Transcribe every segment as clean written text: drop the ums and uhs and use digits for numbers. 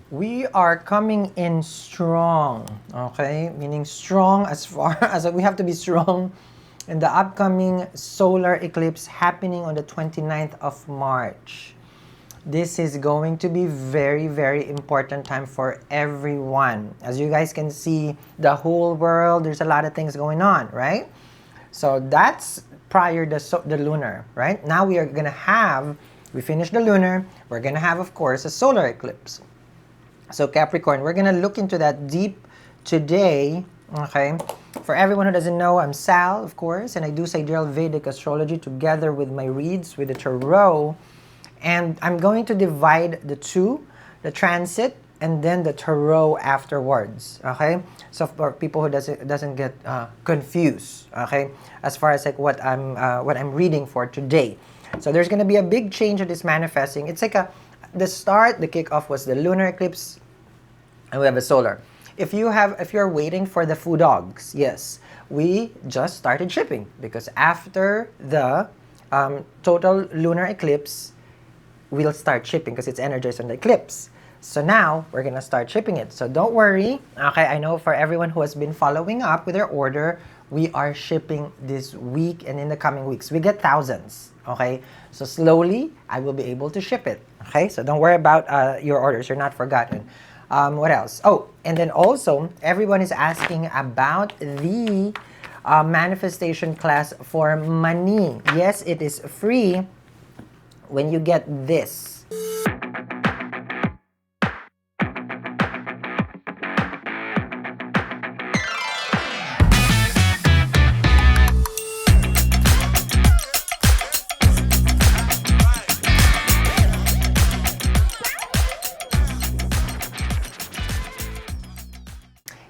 We are coming in strong, okay? Meaning strong as far as we have to be strong in the upcoming solar eclipse happening on the 29th of March. This is going to be very, very important time for everyone. As you guys can see, the whole world, there's a lot of things going on, right? So that's prior the lunar, right? Now we are gonna have, we finished the lunar, we're gonna have, of course, a solar eclipse. So Capricorn, we're gonna look into that deep today, okay? For everyone who doesn't know, I'm Sal, of course, and I do sidereal Vedic astrology together with my reads with the tarot. And I'm going to divide the two, the transit and then the tarot afterwards, okay? So for people who doesn't get confused, okay, as far as like what I'm reading for today. So there's gonna be a big change that is manifesting. It's like the kickoff was the lunar eclipse, and we have a solar. If you're waiting for the foo dogs, yes, we just started shipping because after the total lunar eclipse, we'll start shipping because it's energized on the eclipse. So now we're gonna start shipping it. So don't worry. Okay, I know for everyone who has been following up with their order, we are shipping this week and in the coming weeks. We get thousands. Okay, so slowly I will be able to ship it. Okay, so don't worry about your orders. You're not forgotten. What else? Oh, and then also everyone is asking about the manifestation class for money. Yes, it is free when you get this.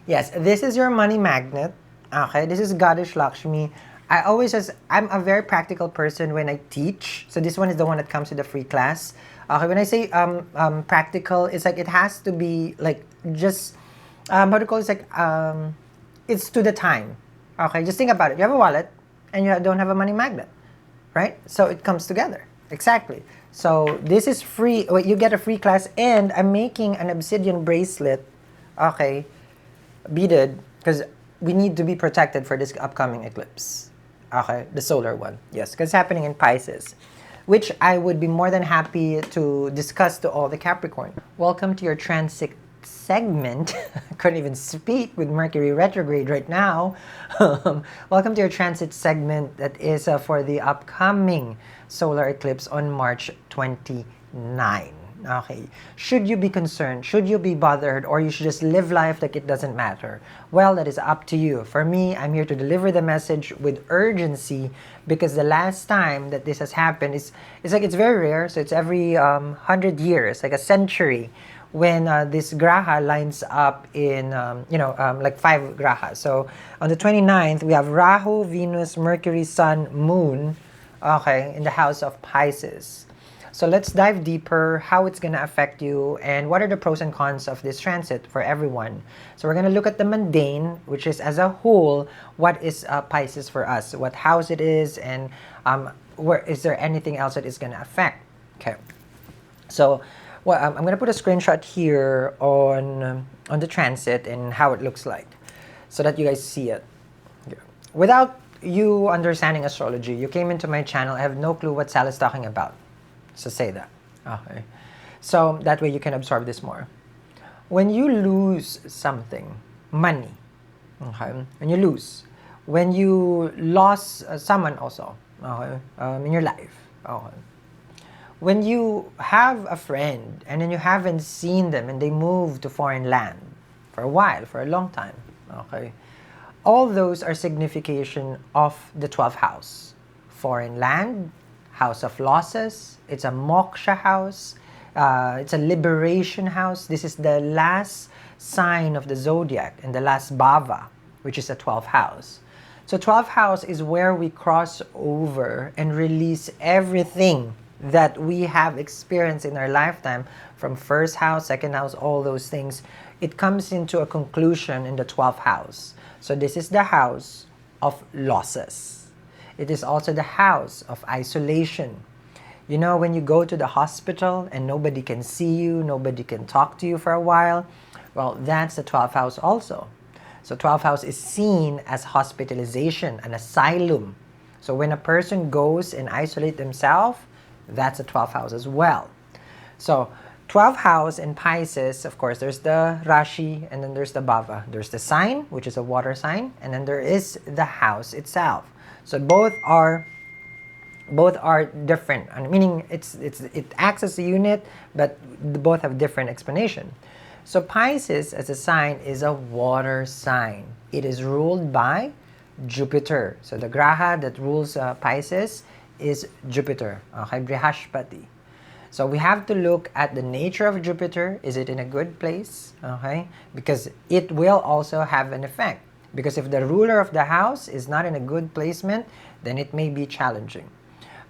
Yes, this is your money magnet. Okay, this is Goddess Lakshmi. I'm a very practical person when I teach. So this one is the one that comes with the free class. Okay, when I say practical, it's like it has to be like just, how to call it, it's like, it's to the time. Okay, just think about it. You have a wallet and you don't have a money magnet, right? So it comes together. Exactly. So this is free. You get a free class, and I'm making an obsidian bracelet. Okay, beaded, because we need to be protected for this upcoming eclipse. Okay, the solar one. Yes, because it's happening in Pisces, which I would be more than happy to discuss to all the Capricorn. Welcome to your transit segment. I couldn't even speak with Mercury retrograde right now. Welcome to your transit segment that is for the upcoming solar eclipse on March 29. Okay. Should you be concerned? Should you be bothered? Or you should just live life like it doesn't matter? Well, that is up to you. For me, I'm here to deliver the message with urgency because the last time that this has happened it's very rare. So it's every 100 years, like a century, when this graha lines up in, like 5 grahas. So on the 29th, we have Rahu, Venus, Mercury, Sun, Moon, okay, in the house of Pisces. So let's dive deeper, how it's going to affect you, and what are the pros and cons of this transit for everyone. So we're going to look at the mundane, which is as a whole, what is Pisces for us, what house it is, and where is there anything else that is going to affect. Okay. So I'm going to put a screenshot here on the transit and how it looks like so that you guys see it. Okay. Without you understanding astrology, you came into my channel, I have no clue what Sal is talking about. So say that. Okay. So that way you can absorb this more. When you lose something, money, okay, when you lose, when you lost someone also, okay, in your life, okay. When you have a friend and then you haven't seen them and they move to foreign land for a while, for a long time, okay, all those are signification of the 12th house. Foreign land, house of losses, it's a moksha house, it's a liberation house. This is the last sign of the zodiac and the last bhava, which is the 12th house. So 12th house is where we cross over and release everything that we have experienced in our lifetime, from first house, second house, all those things. It comes into a conclusion in the 12th house. So this is the house of losses. It is also the house of isolation. You know, when you go to the hospital and nobody can see you, nobody can talk to you for a while, well, that's the 12th house also. So 12th house is seen as hospitalization, an asylum. So when a person goes and isolate themselves, that's a 12th house as well. So 12th house in Pisces, of course, there's the Rashi and then there's the Bhava. There's the sign, which is a water sign, and then there is the house itself. So both are different, meaning it acts as a unit, but both have different explanation. So Pisces as a sign is a water sign. It is ruled by Jupiter. So the graha that rules Pisces is Jupiter, okay, Brihaspati. So we have to look at the nature of Jupiter. Is it in a good place? Okay, because it will also have an effect. Because if the ruler of the house is not in a good placement, then it may be challenging.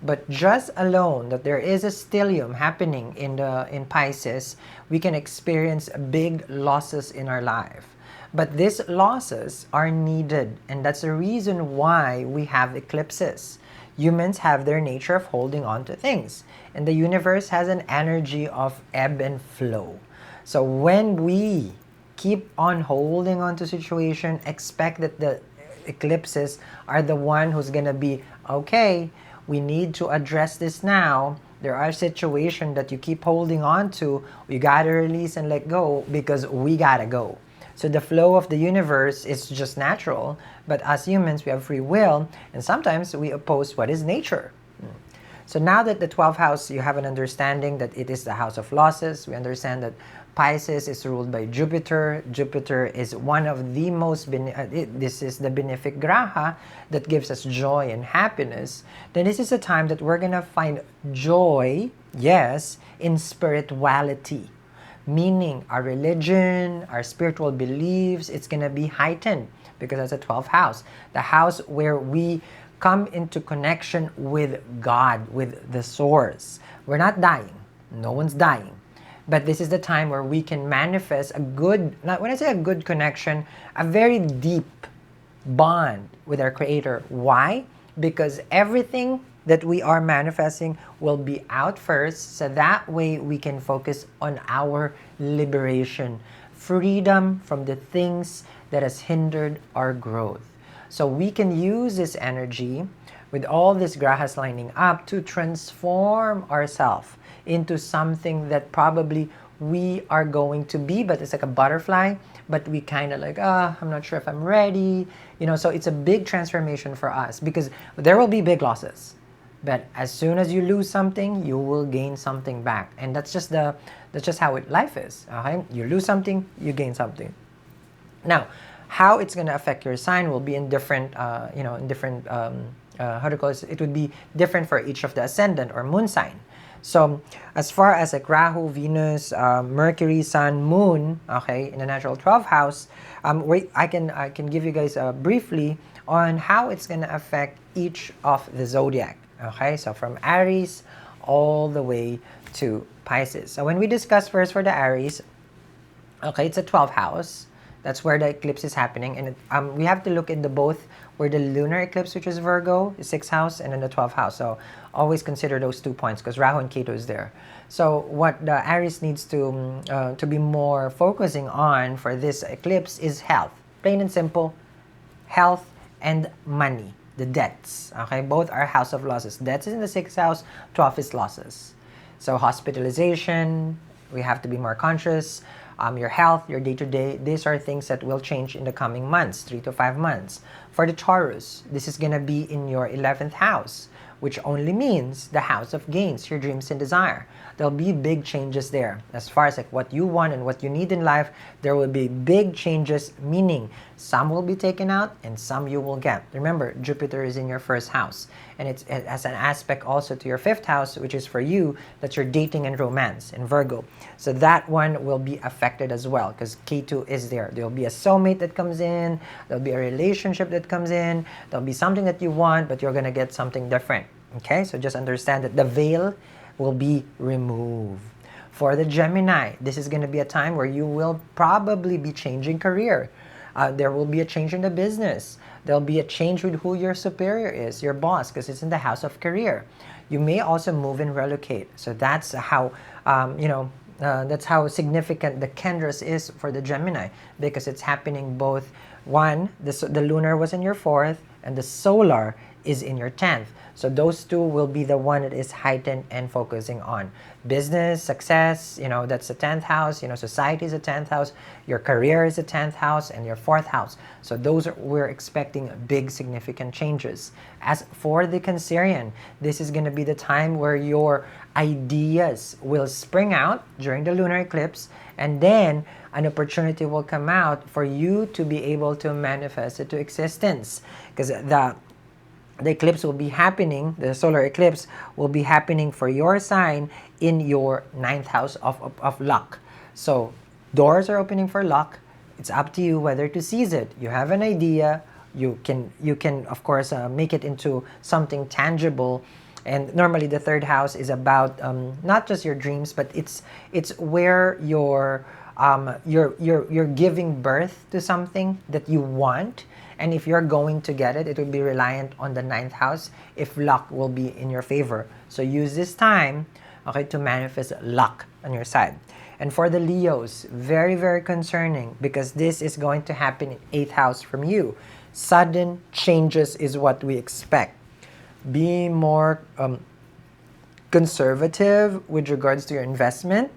But just alone that there is a stellium happening in Pisces, we can experience big losses in our life. But these losses are needed, and that's the reason why we have eclipses. Humans have their nature of holding on to things, and the universe has an energy of ebb and flow. So when we keep on holding on to situation, expect that the eclipses are the one who's gonna be, okay, we need to address this now. There are situations that you keep holding on to. We gotta release and let go because we gotta go. So the flow of the universe is just natural, but as humans, we have free will, and sometimes we oppose what is nature. So now that the 12th house, you have an understanding that it is the house of losses. We understand that Pisces is ruled by Jupiter. Jupiter is one of the most, this is the benefic graha that gives us joy and happiness. Then this is a time that we're going to find joy, yes, in spirituality. Meaning our religion, our spiritual beliefs, it's going to be heightened because that's a 12th house. The house where we come into connection with God, with the source. We're not dying. No one's dying. But this is the time where we can manifest a good, when I say a good connection, a very deep bond with our Creator. Why? Because everything that we are manifesting will be out first, so that way we can focus on our liberation, freedom from the things that has hindered our growth. So we can use this energy with all these grahas lining up to transform ourselves into something that probably we are going to be, but it's like a butterfly, but we kind of like, I'm not sure if I'm ready, so it's a big transformation for us because there will be big losses. But as soon as you lose something, you will gain something back. And that's just how life is. Okay? You lose something, you gain something. Now, how it's going to affect your sign will be in different, how to call it? It would be different for each of the ascendant or moon sign. So, as far as like Rahu, Venus, Mercury, Sun, Moon, okay, in the natural 12th house, I can give you guys briefly on how it's going to affect each of the zodiac. Okay, so from Aries all the way to Pisces. So when we discuss first for the Aries, okay, it's a 12th house. That's where the eclipse is happening. And we have to look into both where the lunar eclipse, which is Virgo, is 6th house, and then the 12th house. So always consider those 2 points because Rahu and Ketu is there. So what the Aries needs to be more focusing on for this eclipse is health. Plain and simple, health and money. The debts, okay? Both are house of losses. Debts is in the 6th house, 12th is losses. So hospitalization, we have to be more conscious. Your health, your day-to-day, these are things that will change in the coming months, 3 to 5 months. For the Taurus, this is going to be in your 11th house, which only means the house of gains, your dreams and desire. There'll be big changes there. As far as like what you want and what you need in life, there will be big changes, meaning some will be taken out and some you will get. Remember, Jupiter is in your 1st house, and it has an aspect also to your 5th house, which is for you, that's your dating and romance in Virgo. So that one will be affected as well because K2 is there. There'll be a soulmate that comes in, there'll be a relationship that comes in, there'll be something that you want, but you're going to get something different. Okay, so just understand that the veil will be removed. For the Gemini, this is going to be a time where you will probably be changing career. There will be a change in the business. There'll be a change with who your superior is, your boss, because it's in the house of career. You may also move and relocate. So that's how, that's how significant the Kendras is for the Gemini, because it's happening both. One, the lunar was in your fourth, and the solar is in your 10th. So those two will be the one that is heightened and focusing on business, success, that's the 10th house, society is the 10th house, your career is the 10th house, and your 4th house. So we're expecting big significant changes. As for the Cancerian, this is going to be the time where your ideas will spring out during the lunar eclipse, and then an opportunity will come out for you to be able to manifest it to existence, because the eclipse will be happening, the solar eclipse will be happening for your sign in your 9th house of luck. So doors are opening for luck. It's up to you whether to seize it. You have an idea, you can of course make it into something tangible. And normally the 3rd house is about not just your dreams, but it's where you're giving birth to something that you want. And if you're going to get it, it will be reliant on the 9th house if luck will be in your favor. So use this time, okay, to manifest luck on your side. And for the Leos, very, very concerning, because this is going to happen in 8th house from you. Sudden changes is what we expect. Be more conservative with regards to your investment.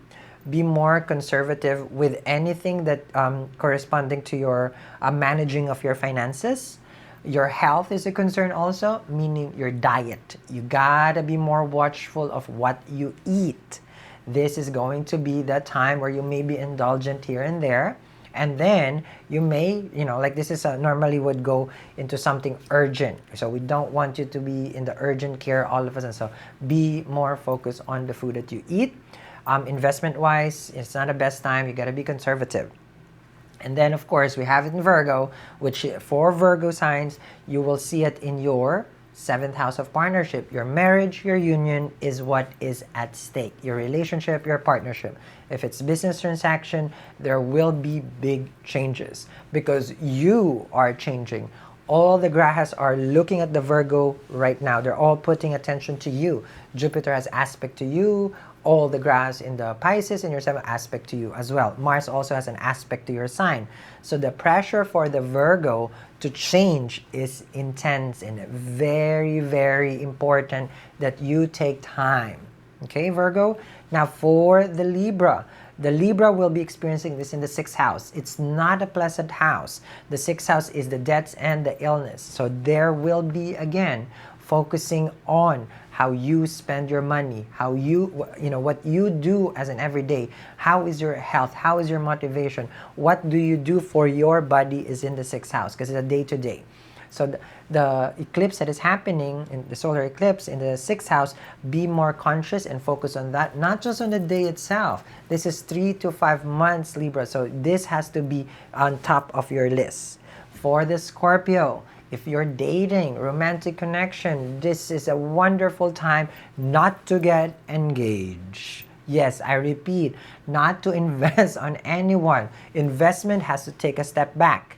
Be more conservative with anything that corresponding to your managing of your finances. Your health is a concern also, meaning your diet. You gotta be more watchful of what you eat. This is going to be the time where you may be indulgent here and there. And then you may, like this is normally would go into something urgent. So we don't want you to be in the urgent care all of a sudden. So be more focused on the food that you eat. Investment-wise, it's not the best time. You got to be conservative. And then, of course, we have it in Virgo, which for Virgo signs, you will see it in your 7th house of partnership. Your marriage, your union is what is at stake. Your relationship, your partnership. If it's business transaction, there will be big changes because you are changing. All the grahas are looking at the Virgo right now. They're all putting attention to you. Jupiter has aspect to you. All the graphs in the Pisces in your 7th aspect to you as well. Mars also has an aspect to your sign. So the pressure for the Virgo to change is intense and very, very important that you take time. Okay, Virgo? Now for the Libra will be experiencing this in the 6th house. It's not a pleasant house. The 6th house is the debts and the illness. So there will be, again, focusing on how you spend your money, how what you do as an everyday. How is your health? How is your motivation? What do you do for your body is in the 6th house because it's a day-to-day. So the eclipse that is happening, in the solar eclipse in the 6th house, be more conscious and focus on that, not just on the day itself. This is 3 to 5 months, Libra. So this has to be on top of your list. For the Scorpio, if you're dating, romantic connection, this is a wonderful time not to get engaged. Yes, I repeat, not to invest on anyone. Investment has to take a step back.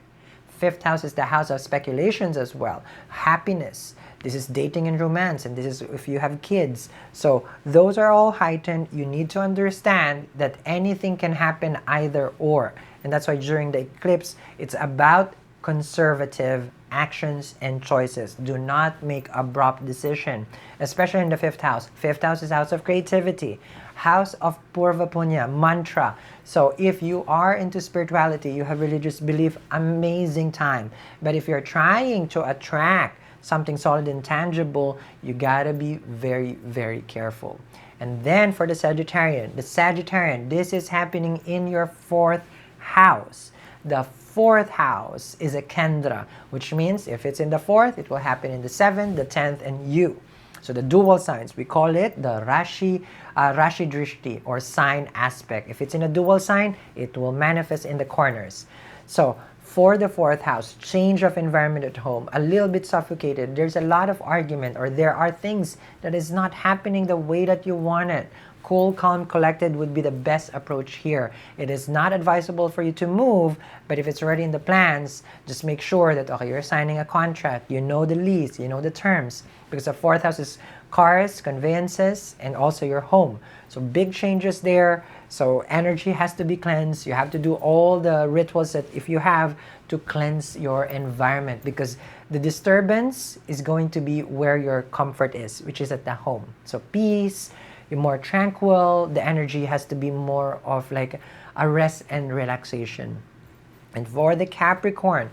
5th house is the house of speculations as well. Happiness. This is dating and romance, and this is if you have kids. So those are all heightened. You need to understand that anything can happen either or. And that's why during the eclipse, it's about conservative actions and choices. Do not make abrupt decision, especially in the 5th house. 5th house is house of creativity, house of Purva Punya, mantra. So if you are into spirituality, you have religious belief, amazing time. But if you're trying to attract something solid and tangible, you gotta be very, very careful. And then for the Sagittarian, this is happening in your 4th house. The 4th house is a Kendra, which means if it's in the 4th, it will happen in the 7th, the 10th, and you. So the dual signs, we call it the Rashi Drishti, or sign aspect. If it's in a dual sign, it will manifest in the corners. So for the 4th house, change of environment at home, a little bit suffocated. There's a lot of argument, or there are things that is not happening the way that you want it. Cool, calm, collected would be the best approach here. It is not advisable for you to move, but if it's already in the plans, just make sure that, okay, you're signing a contract, you know the lease, you know the terms, because the 4th house is cars, conveyances, and also your home. So big changes there. So energy has to be cleansed. You have to do all the rituals that if you have to cleanse your environment, because the disturbance is going to be where your comfort is, which is at the home. So peace, you're more tranquil. The energy has to be more of like a rest and relaxation. And for the Capricorn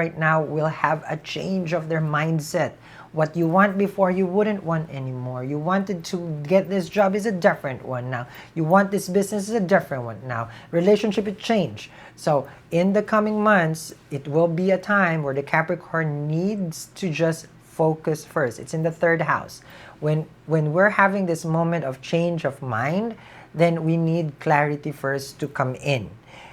right now will have a change of their mindset. What you want before, you wouldn't want anymore. You wanted to get this job is a different one now. You want this business is a different one now. Relationship it changed. So in the coming months, it will be a time where the Capricorn needs to just focus first. It's in the third house. When we're having this moment of change of mind, then we need clarity first to come in.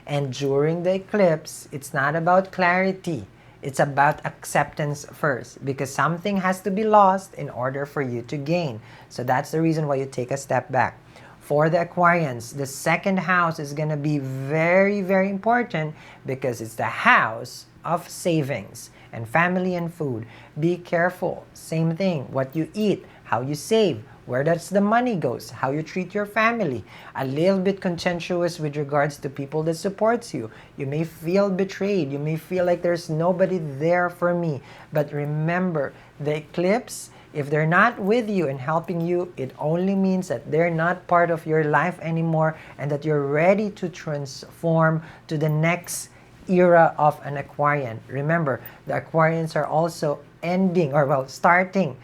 And during the eclipse, it's not about clarity. It's about acceptance first, because something has to be lost in order for you to gain. So that's the reason why you take a step back. For the Aquarians, the second house is going to be very, very important because it's the house of savings and family and food. Be careful. Same thing. What you eat, how you save, where does the money goes, how you treat your family. A little bit contentious with regards to people that supports you. You may feel betrayed. You may feel like there's nobody there for me. But remember, the eclipse, if they're not with you and helping you, it only means that they're not part of your life anymore and that you're ready to transform to the next era of an Aquarian. Remember, the Aquarians are also ending, or well, starting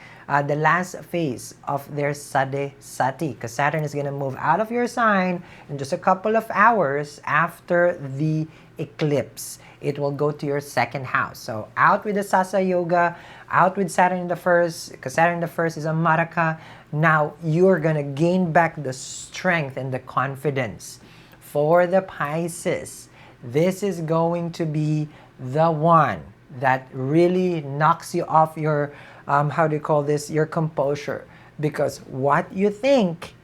the last phase of their Sade Sati, because Saturn is going to move out of your sign in just a couple of hours after the eclipse. It will go to your second house. So out with the Sasa Yoga, out with Saturn in the first, because Saturn in the first is a Maraka. Now you're going to gain back the strength and the confidence. For the Pisces, this is going to be the one that really knocks you off your how do you call this, your composure, because what you think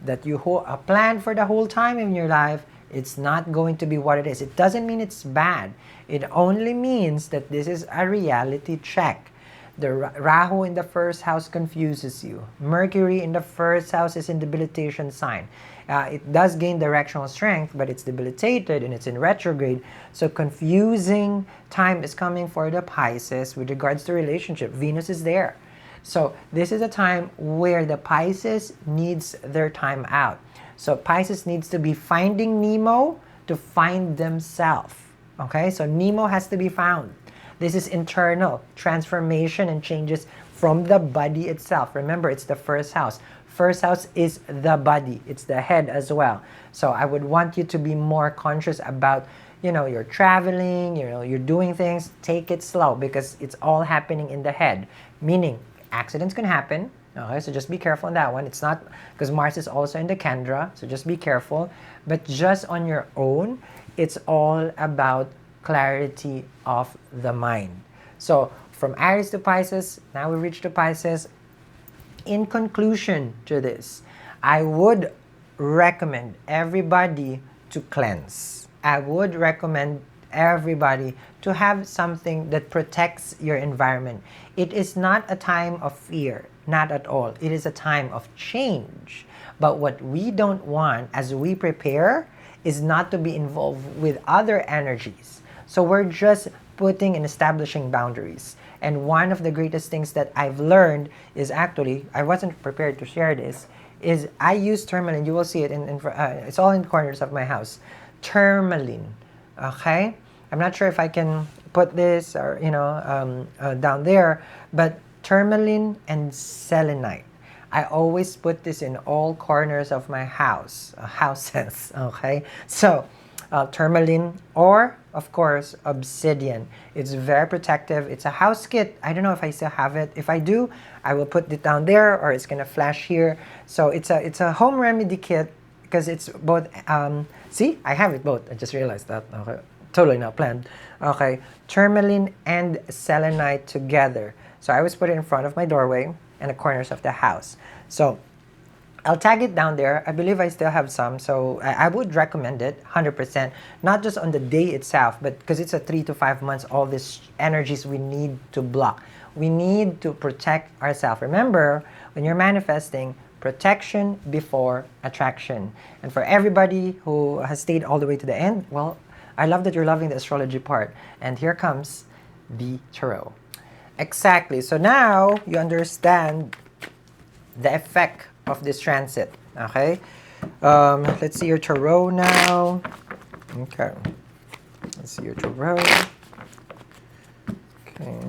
that you planned for the whole time in your life, it's not going to be what it is. It doesn't mean it's bad. It only means that this is a reality check. The Rahu in the first house confuses you. Mercury in the first house is in debilitation sign. It does gain directional strength, but it's debilitated and it's in retrograde. So confusing time is coming for the Pisces with regards to relationship. Venus is there. So this is a time where the Pisces needs their time out. So Pisces needs to be finding Nemo to find themselves. Okay, so Nemo has to be found. This is internal transformation and changes from the body itself. Remember, it's the first house. First house is the body. It's the head as well. So I would want you to be more conscious about, you're traveling, you're doing things. Take it slow because it's all happening in the head. Meaning, accidents can happen. Okay, so just be careful on that one. It's not, because Mars is also in the Kendra, so just be careful. But just on your own, it's all about clarity of the mind. So from Aries to Pisces, now we reach to Pisces. In conclusion to this, I would recommend everybody to cleanse. I would recommend everybody to have something that protects your environment. It is not a time of fear, not at all. It is a time of change. But what we don't want as we prepare is not to be involved with other energies. So we're just putting and establishing boundaries. And one of the greatest things that I've learned is actually, I wasn't prepared to share this, is I use tourmaline. You will see it it's all in the corners of my house. Tourmaline, okay? I'm not sure if I can put this or, down there, but tourmaline and selenite. I always put this in all corners of my houses, okay? So, tourmaline or, of course, obsidian. It's very protective. It's a house kit. I don't know if I still have it. If I do, I will put it down there or it's gonna flash here. So it's a home remedy kit because it's both, see, I have it both. I just realized that. Okay. Totally not planned. Okay, tourmaline and selenite together. So I always put it in front of my doorway and the corners of the house. So I'll tag it down there. I believe I still have some, so I would recommend it 100%. Not just on the day itself, but because it's a 3 to 5 months, all these energies we need to block. We need to protect ourselves. Remember, when you're manifesting, protection before attraction. And for everybody who has stayed all the way to the end, well, I love that you're loving the astrology part. And here comes the tarot. Exactly. So now you understand the effect of this transit. Okay? Let's see your tarot now. Okay. Let's see your tarot. Okay.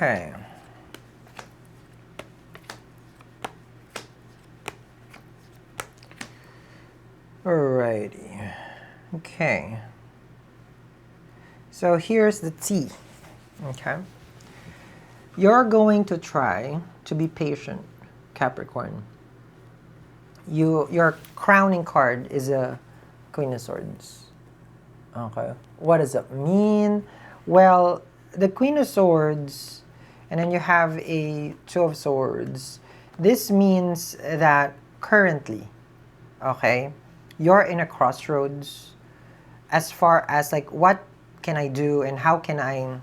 Okay. Alrighty. Okay. So here's the tea. Okay. You're going to try to be patient, Capricorn. Your crowning card is a Queen of Swords. Okay. What does that mean? Well, the Queen of Swords, and then you have a Two of Swords. This means that currently, okay, you're in a crossroads as far as like what can I do and how can I,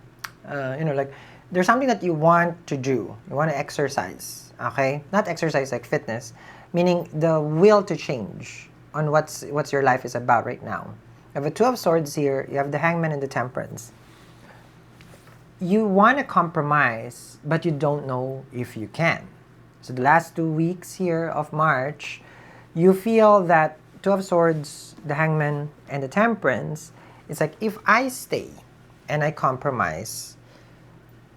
like there's something that you want to do. You want to exercise, okay? Not exercise like fitness, meaning the will to change on what's your life is about right now. You have a Two of Swords here. You have the Hangman and the Temperance. You want to compromise, but you don't know if you can. So the last 2 weeks here of March, you feel that Two of Swords, the Hangman, and the Temperance, it's like if I stay and I compromise,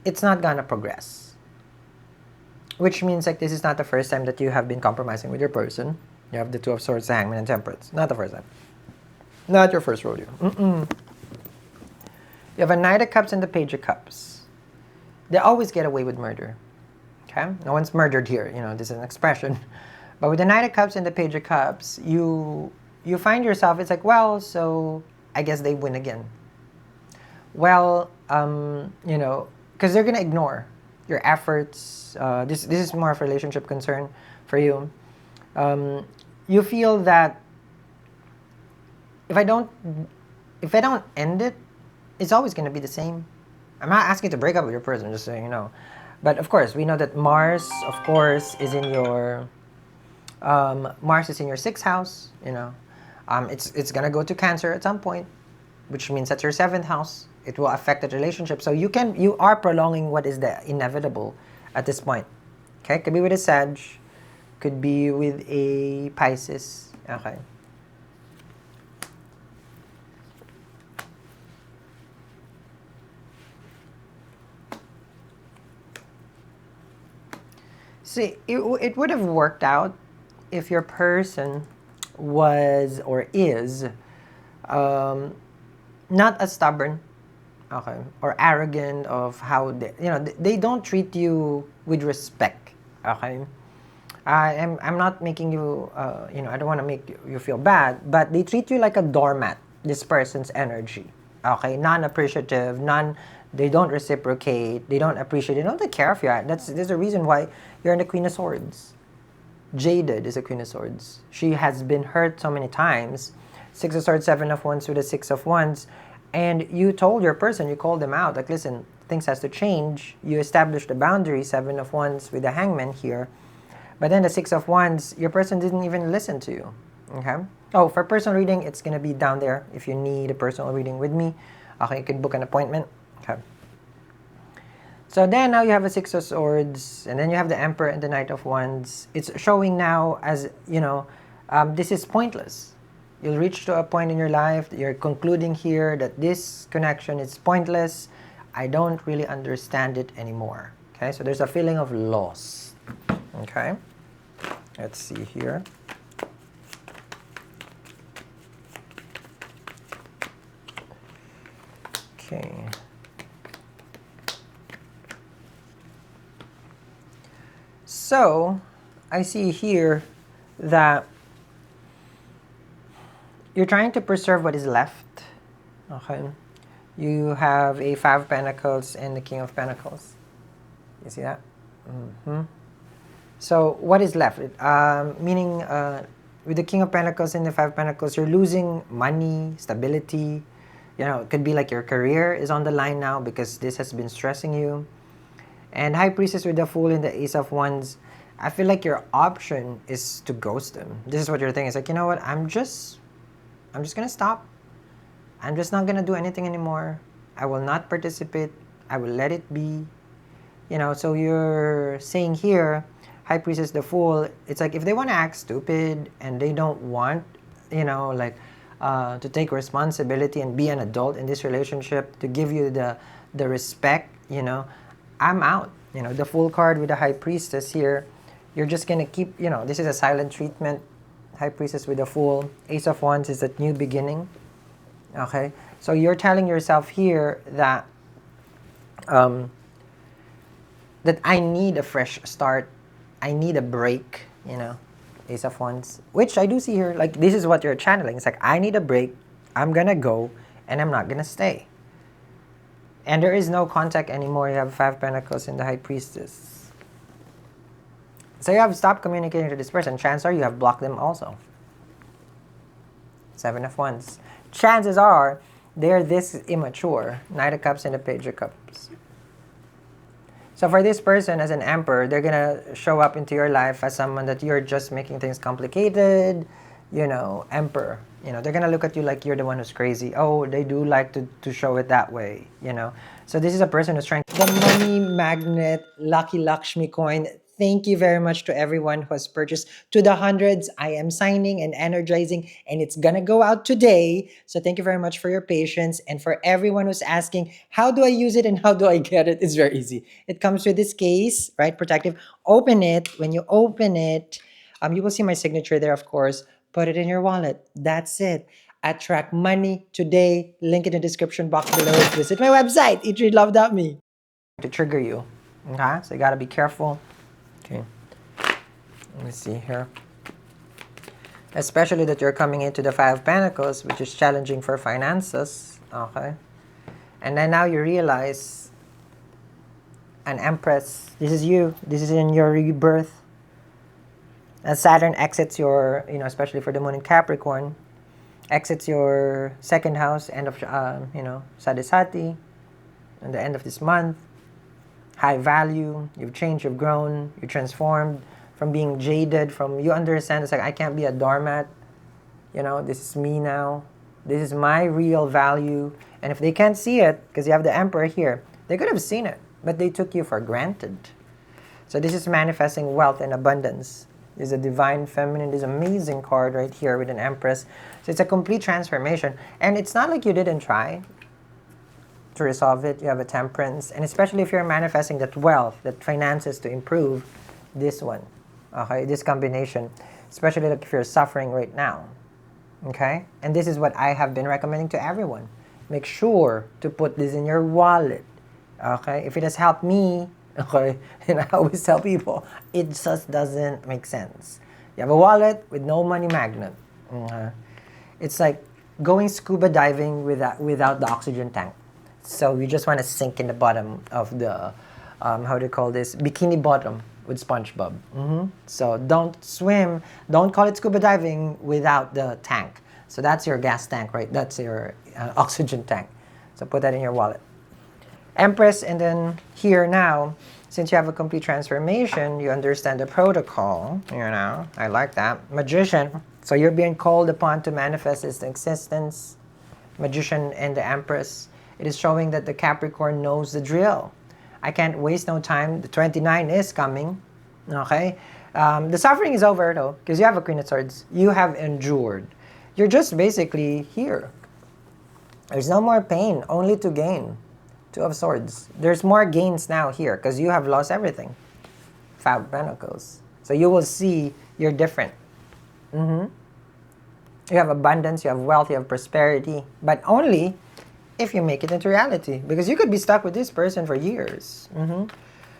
it's not gonna progress. Which means like this is not the first time that you have been compromising with your person. You have the Two of Swords, the Hangman, and Temperance. Not the first time. Not your first rodeo. You have a Knight of Cups and the Page of Cups. They always get away with murder. Okay? No one's murdered here. This is an expression. But with the Knight of Cups and the Page of Cups, you find yourself, it's like, well, so I guess they win again. Well, because they're going to ignore your efforts. This is more of a relationship concern for you. You feel that if I don't end it, it's always going to be the same. I'm not asking you to break up with your person, just so you know. But of course, we know that Mars, of course, is in your sixth house. It's gonna go to Cancer at some point, which means that's your seventh house. It will affect the relationship. So you are prolonging what is the inevitable at this point. Okay, could be with a Sag, could be with a Pisces. Okay. See, it would have worked out if your person was or is not as stubborn, okay, or arrogant of how they don't treat you with respect, okay. I'm not making you I don't want to make you feel bad, but they treat you like a doormat. This person's energy, okay, non-appreciative, they don't reciprocate, they don't appreciate, they don't take care of you. There's a reason why you're in the Queen of Swords. Jaded is a Queen of Swords. She has been hurt so many times. Six of Swords, Seven of Wands with a Six of Wands. And you told your person, you called them out, like, listen, things has to change. You established a boundary, Seven of Wands with the Hangman here. But then the Six of Wands, your person didn't even listen to you. Okay? Oh, for personal reading, it's going to be down there if you need a personal reading with me. Okay, you can book an appointment. Okay. So then now you have a Six of Swords, and then you have the Emperor and the Knight of Wands. It's showing now as, this is pointless. You'll reach to a point in your life that you're concluding here that this connection is pointless. I don't really understand it anymore. Okay, so there's a feeling of loss. Okay, let's see here. Okay. So, I see here that you're trying to preserve what is left. Okay. You have a Five of Pentacles and the King of Pentacles. You see that? So what is left? Meaning, with the King of Pentacles and the Five of Pentacles, you're losing money, stability. You know, it could be like your career is on the line now because this has been stressing you. And High Priestess with the Fool and the Ace of Wands, I feel like your option is to ghost them. This is what you're thinking. It's like, you know what? I'm just gonna stop. I'm just not gonna do anything anymore. I will not participate. I will let it be. You know, so you're saying here, High Priestess, the Fool, it's like if they want to act stupid and they don't want, you know, like to take responsibility and be an adult in this relationship, to give you the respect, you know, I'm out. You know, the Fool card with the High Priestess here, you're just gonna keep, you know, this is a silent treatment. High Priestess with the Fool. Ace of Wands is that new beginning. Okay, so you're telling yourself here that that I need a fresh start. I need a break, you know. Ace of Wands, which I do see here. Like, this is what you're channeling. It's like, I need a break. I'm gonna go, and I'm not gonna stay. And there is no contact anymore. You have Five of Pentacles in the High Priestess. So you have stopped communicating to this person. Chances are you have blocked them also. Seven of Wands. Chances are they're this immature. Knight of Cups and the Page of Cups. So for this person as an Emperor, they're gonna show up into your life as someone that you're just making things complicated, you know, Emperor. You know, they're gonna look at you like you're the one who's crazy. Oh, they do like to show it that way, you know. So this is a person who's trying. The Money Magnet Lucky Lakshmi coin. Thank you very much to everyone who has purchased to the hundreds. I am signing and energizing, and it's gonna go out today. So thank you very much for your patience. And for everyone who's asking, how do I use it and how do I get it? It's very easy. It comes with this case, right? Protective. Open it. When you open it, you will see my signature there, of course. Put it in your wallet. That's it. Attract money today. Link in the description box below. Visit my website, eatreadlove.me. To trigger you. Okay? So you gotta be careful. Okay. Let me see here. Especially that you're coming into the Five of Pentacles, which is challenging for finances. Okay. And then now you realize an Empress. This is you. This is in your rebirth. As Saturn exits your, you know, especially for the Moon in Capricorn, exits your second house, end of, you know, Sadisati, and the end of this month. High value, you've changed, you've grown, you transformed from being jaded, from you understand it's like, I can't be a doormat, you know, this is me now, this is my real value. And if they can't see it, because you have the Emperor here, they could have seen it, but they took you for granted. So this is manifesting wealth and abundance. There's a Divine Feminine, this amazing card right here with an Empress. So it's a complete transformation. And it's not like you didn't try to resolve it. You have a Temperance, and especially if you're manifesting that wealth, that finances to improve, this one, okay, this combination, especially like if you're suffering right now, okay. And this is what I have been recommending to everyone. Make sure to put this in your wallet, okay. If it has helped me, okay, and I always tell people, it just doesn't make sense. You have a wallet with no money magnet. It's like going scuba diving without the oxygen tank. So you just want to sink in the bottom of the, how do you call this? Bikini bottom with SpongeBob. So don't swim, don't call it scuba diving without the tank. So that's your gas tank, right? That's your oxygen tank. So put that in your wallet. Empress, and then here now, since you have a complete transformation, you understand the protocol, you know, I like that. Magician, so you're being called upon to manifest its existence. Magician and the Empress. It is showing that the Capricorn knows the drill. I can't waste no time. The 29 is coming. Okay? The suffering is over though, because you have a Queen of Swords. You have endured. You're just basically here. There's no more pain, only to gain. Two of Swords. There's more gains now here, because you have lost everything. Five of Pentacles. So you will see you're different. You have abundance, you have wealth, you have prosperity. But only if you make it into reality, because you could be stuck with this person for years.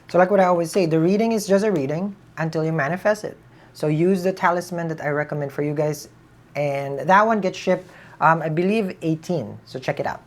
So like what I always say, the reading is just a reading until you manifest it. So use the talisman that I recommend for you guys, and that one gets shipped, I believe 18, so check it out.